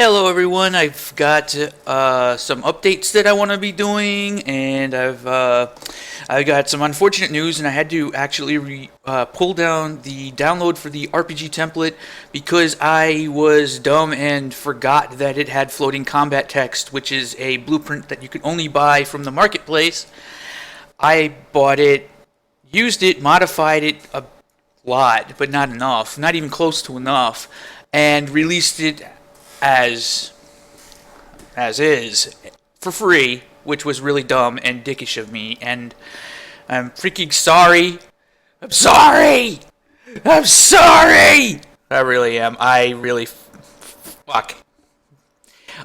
Hello everyone, I've got some updates that I want to be doing, and I got some unfortunate news, and I had to actually pull down the download for the RPG template because I was dumb and forgot that it had floating combat text, which is a blueprint that you can only buy from the marketplace. I bought it, used it, modified it a lot, but not enough, not even close to enough, and released it as is for free, which was really dumb and dickish of me, and I'm freaking sorry. I'm sorry. I'm sorry. I really am. I really fuck.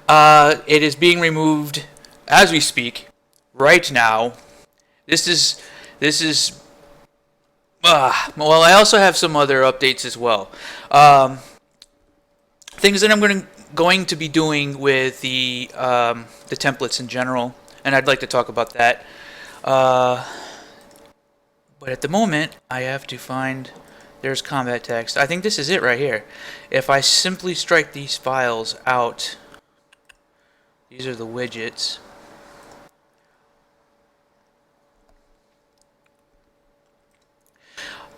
It is being removed as we speak, right now. This is. Well, I also have some other updates as well. Things that I'm going to be doing with the templates in general, and I'd like to talk about that. But at the moment, I have to find. There's combat text. I think this is it right here. If I simply strike these files out, these are the widgets.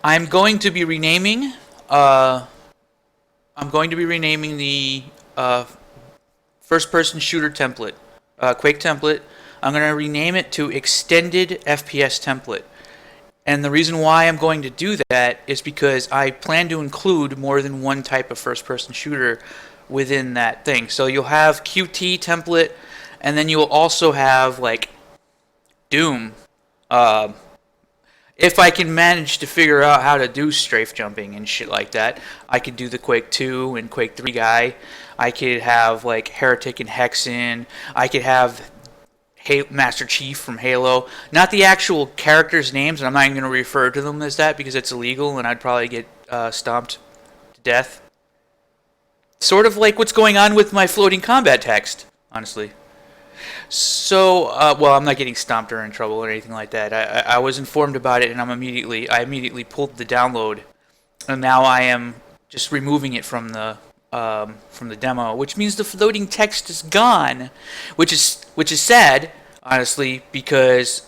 I'm going to be renaming. I'm going to be renaming the first-person shooter template, Quake template. I'm going to rename it to Extended FPS template. And the reason why I'm going to do that is because I plan to include more than one type of first-person shooter within that thing. So you'll have QT template, and then you'll also have like Doom. If I can manage to figure out how to do strafe jumping and shit like that, I could do the Quake 2 and Quake 3 guy. I could have like Heretic and Hexen. I could have Master Chief from Halo. Not the actual characters' names, and I'm not even going to refer to them as that because it's illegal and I'd probably get stomped to death. Sort of like what's going on with my floating combat text, honestly. So, well, I'm not getting stomped or in trouble or anything like that. I was informed about it, and I immediately pulled the download, and now I am just removing it from the demo, which means the floating text is gone, which is sad, honestly, because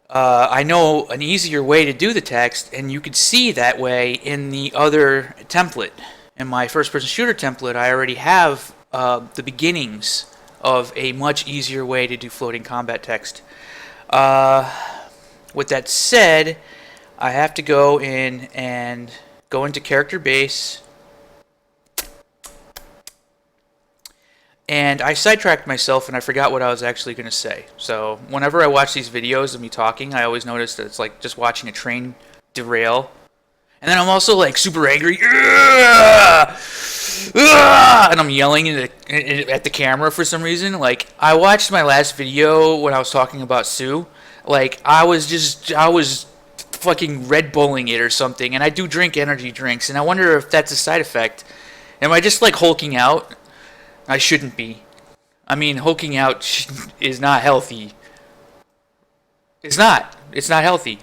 I know an easier way to do the text, and you could see that way in the other template. In my first-person shooter template, I already have the beginnings of a much easier way to do floating combat text. With that said, I have to go in and go into character base, and I sidetracked myself and I forgot what I was actually going to say. So whenever I watch these videos of me talking, I always notice that it's like just watching a train derail. And then I'm also like super angry, and I'm yelling at the camera for some reason. Like I watched my last video when I was talking about Sue. Like I was fucking Red Bulling it or something. And I do drink energy drinks, and I wonder if that's a side effect. Am I just like hulking out? I shouldn't be. I mean, hulking out is not healthy. It's not. It's not healthy.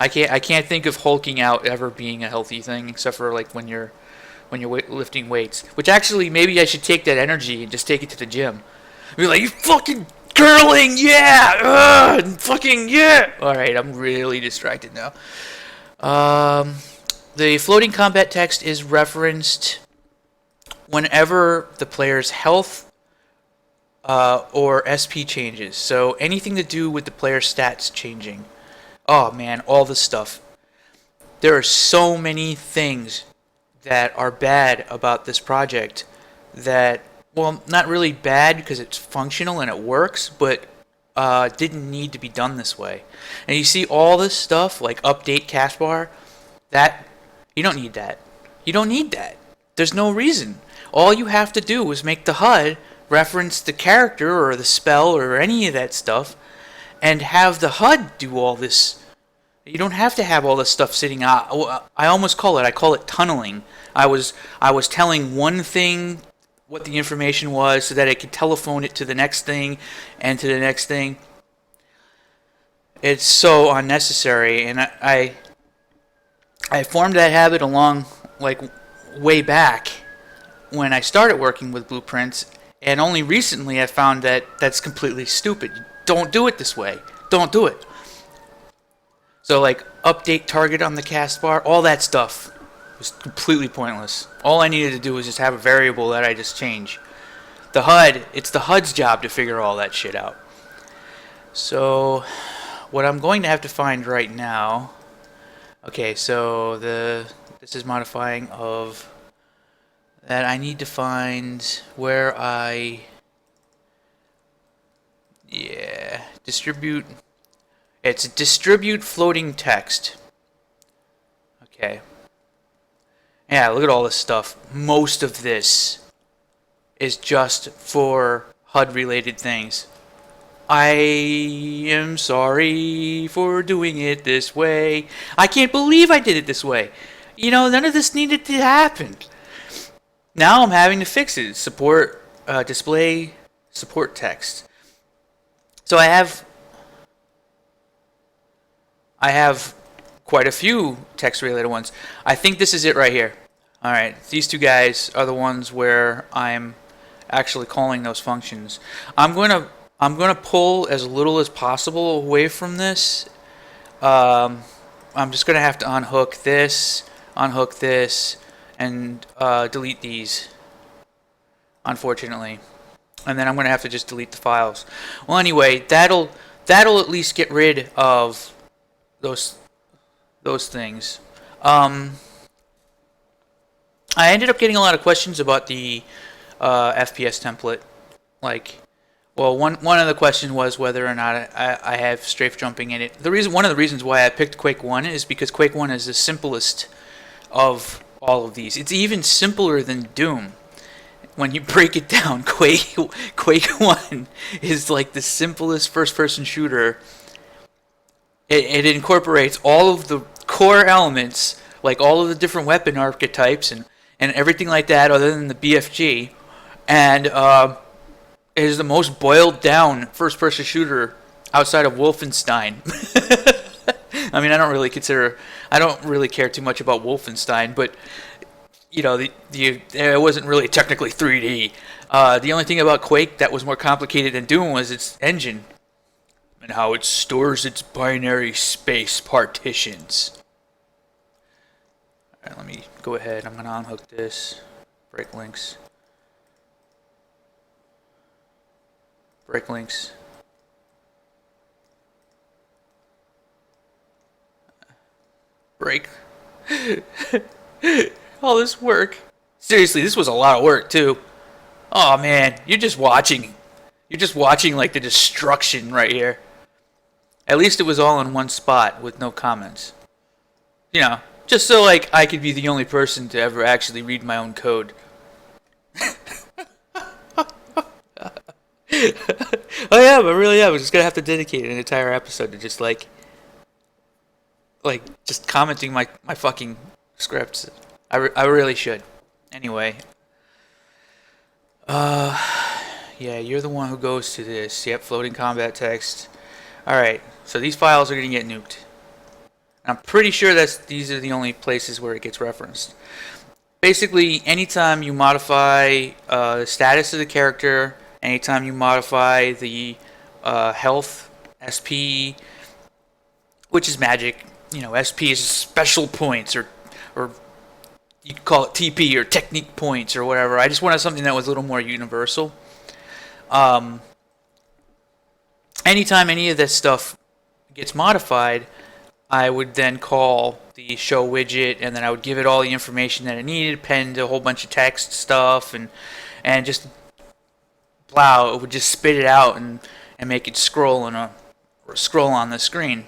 I can't think of hulking out ever being a healthy thing, except for like when you're lifting weights. Which actually, maybe I should take that energy and just take it to the gym. Be like, you fucking curling, yeah, fucking yeah. All right, I'm really distracted now. The floating combat text is referenced whenever the player's health or SP changes. So anything to do with the player's stats changing. Oh man, all this stuff. There are so many things that are bad about this project that, well, not really bad because it's functional and it works, but didn't need to be done this way. And you see all this stuff, like update castbar, that, you don't need that. You don't need that. There's no reason. All you have to do is make the HUD reference the character or the spell or any of that stuff, and have the HUD do all this. You don't have to have all this stuff sitting out. I call it tunneling. I was telling one thing what the information was so that it could telephone it to the next thing and to the next thing. It's so unnecessary, and I formed that habit along like way back, when I started working with blueprints, and only recently I found that that's completely stupid. Don't do it this way. Don't do it. So like update target on the cast bar, all that stuff was completely pointless. All I needed to do was just have a variable that I just change. The HUD, it's the HUD's job to figure all that shit out. So what I'm going to have to find right now, okay, so this is modifying of that. I need to find where distribute. It's distribute floating text. Okay. Yeah, look at all this stuff. Most of this is just for HUD related things. I am sorry for doing it this way. I can't believe I did it this way. You know, none of this needed to happen. Now I'm having to fix it. Support display support text. So I have quite a few text related ones. I think this is it right here. All right, these two guys are the ones where I'm actually calling those functions. I'm gonna pull as little as possible away from this. I'm just gonna have to unhook this, and delete these, unfortunately. And then I'm gonna have to just delete the files. Well, anyway, that'll at least get rid of those things. I ended up getting a lot of questions about the FPS template. Like, well, one of the questions was whether or not I have strafe jumping in it. One of the reasons why I picked Quake 1 is because Quake 1 is the simplest of all of these. It's even simpler than Doom. When you break it down, Quake 1 is like the simplest first-person shooter. It incorporates all of the core elements, like all of the different weapon archetypes and everything like that, other than the BFG, and it is the most boiled down first-person shooter outside of Wolfenstein. I mean, I don't really care too much about Wolfenstein, but you know, it wasn't really technically 3D. The only thing about Quake that was more complicated than Doom was its engine and how it stores its binary space partitions. Alright, let me go ahead. I'm going to unhook this. Break links. Break links. Break. All this work. Seriously, this was a lot of work too. Oh man, you're just watching. You're just watching like the destruction right here. At least it was all in one spot with no comments. You know, just so like I could be the only person to ever actually read my own code. Oh yeah, but really, I'm just gonna have to dedicate an entire episode to just like just commenting my fucking scripts. I really should. Anyway. Yeah, you're the one who goes to this. Yep, floating combat text. Alright, so these files are going to get nuked. I'm pretty sure these are the only places where it gets referenced. Basically, anytime you modify the status of the character, anytime you modify the health, SP, which is magic, you know, SP is special points, or you could call it TP or technique points or whatever. I just wanted something that was a little more universal. Anytime any of this stuff gets modified, I would then call the show widget, and then I would give it all the information that it needed, append a whole bunch of text stuff, and just blah, it would just spit it out and make it scroll on the screen.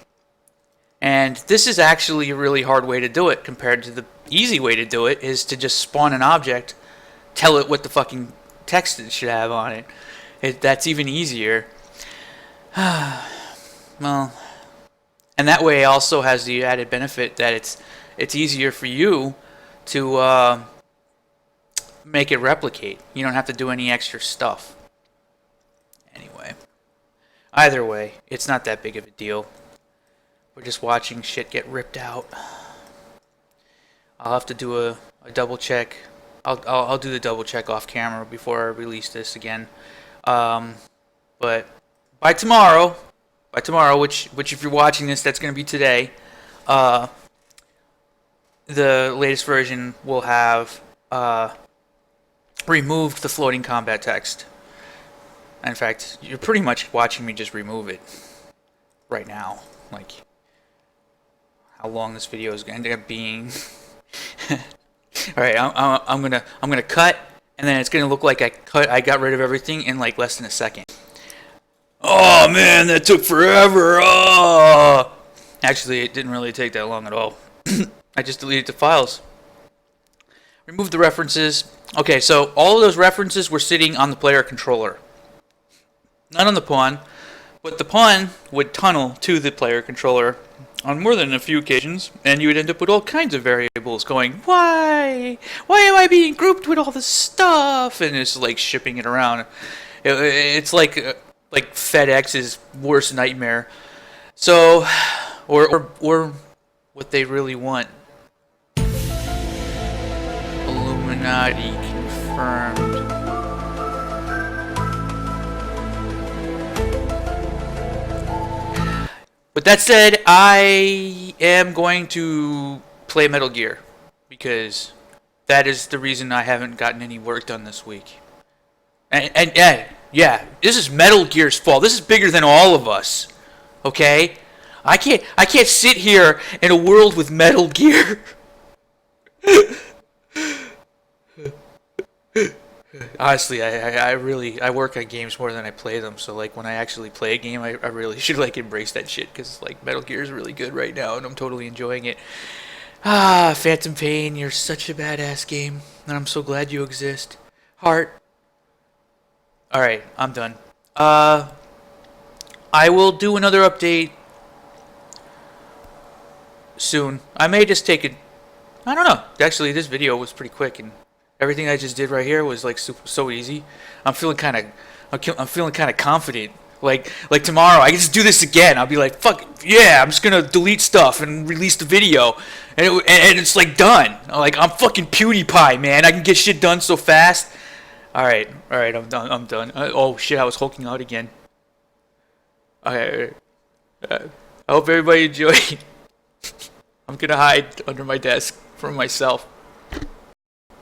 And this is actually a really hard way to do it compared to the easy way to do it is to just spawn an object, tell it what the fucking text it should have on it. That's even easier. Well, and that way also has the added benefit that it's easier for you to make it replicate. You don't have to do any extra stuff. Anyway, either way, it's not that big of a deal. We're just watching shit get ripped out. I'll have to do a double check I'll do the double check off camera before I release this again. But by tomorrow, which if you're watching this, that's going to be today. The latest version will have removed the floating combat text. In fact, you're pretty much watching me just remove it right now. Like, how long this video is going to end up being. All right, I'm gonna cut, and then it's gonna look like I got rid of everything in like less than a second. Oh man, that took forever. Oh, actually, it didn't really take that long at all. I just deleted the files. Remove the references. Okay, so all of those references were sitting on the player controller, not on the pawn, but the pawn would tunnel to the player controller on more than a few occasions, and you would end up with all kinds of variables going, why am I being grouped with all this stuff? And it's like shipping it around. It's like FedEx's worst nightmare. So, or what they really want. Illuminati confirmed. With that said, I am going to play Metal Gear, because that is the reason I haven't gotten any work done this week. And yeah, this is Metal Gear's fault. This is bigger than all of us. Okay? I can't sit here in a world with Metal Gear. Honestly, I work on games more than I play them, so like when I actually play a game, I really should like embrace that shit, because like Metal Gear is really good right now and I'm totally enjoying it. Phantom Pain, you're such a badass game, and I'm so glad you exist. Heart. Alright, I'm done. I will do another update soon. I may just take it. I don't know. Actually, this video was pretty quick, and everything I just did right here was like so easy. I'm feeling kind of confident. Like tomorrow, I can just do this again. I'll be like, fuck yeah, I'm just gonna delete stuff and release the video, and it's like done. I'm fucking PewDiePie, man. I can get shit done so fast. All right, I'm done. Oh shit, I was hulking out again. Okay, I hope everybody enjoyed. I'm gonna hide under my desk from myself.